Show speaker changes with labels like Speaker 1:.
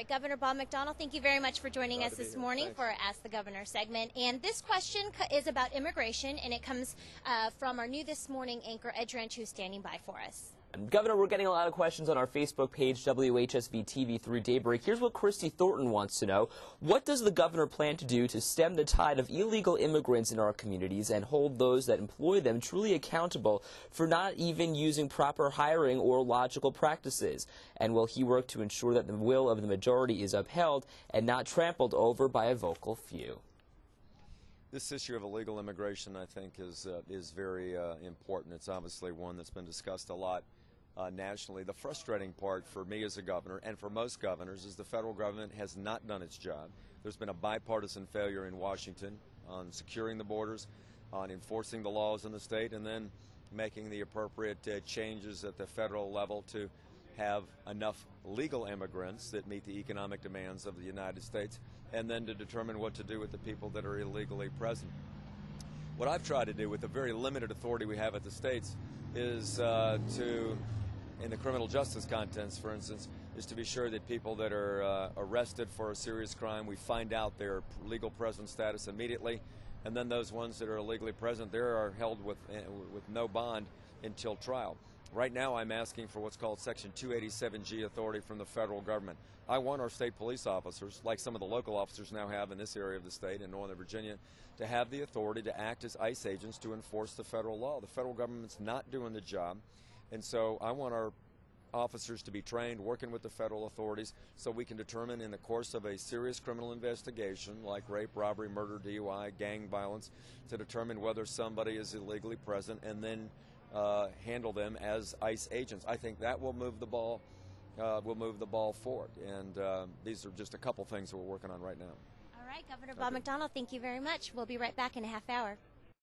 Speaker 1: right, Governor Bob McDonnell, thank you very much for joining us this morning
Speaker 2: Thanks.
Speaker 1: for our Ask the Governor segment. And this question is about immigration, and it comes from our new This Morning anchor, Ed Drench, who's standing by for us.
Speaker 3: Governor, we're getting a lot of questions on our Facebook page, WHSV TV through Daybreak. Here's what Christy Thornton wants to know. What does the governor plan to do to stem the tide of illegal immigrants in our communities and hold those that employ them truly accountable for not even using proper hiring or logical practices? And will he work to ensure that the will of the majority is upheld and not trampled over by a vocal few?
Speaker 2: This issue of illegal immigration, I think, is very important. It's obviously one that's been discussed a lot nationally. The frustrating part for me as a governor and for most governors is the federal government has not done its job. There's been a bipartisan failure in Washington on securing the borders, on enforcing the laws in the state, and then making the appropriate changes at the federal level to have enough legal immigrants that meet the economic demands of the United States, and then to determine what to do with the people that are illegally present. What I've tried to do with the very limited authority we have at the states is in the criminal justice contents, for instance, is to be sure that people that are arrested for a serious crime, we find out their legal presence status immediately, and then those ones that are illegally present, they are held with no bond until trial. Right now, I'm asking for what's called Section 287G authority from the federal government. I want our state police officers, like some of the local officers now have in this area of the state in Northern Virginia, to have the authority to act as ICE agents to enforce the federal law. The federal government's not doing the job, and so I want our officers to be trained working with the federal authorities so we can determine in the course of a serious criminal investigation like rape, robbery, murder, DUI, gang violence, to determine whether somebody is illegally present and then handle them as ICE agents. I think that will move the ball. Forward, and these are just a couple things that we're working on right now.
Speaker 1: All right, Governor Bob McDonnell, thank you very much. We'll be right back in a half hour.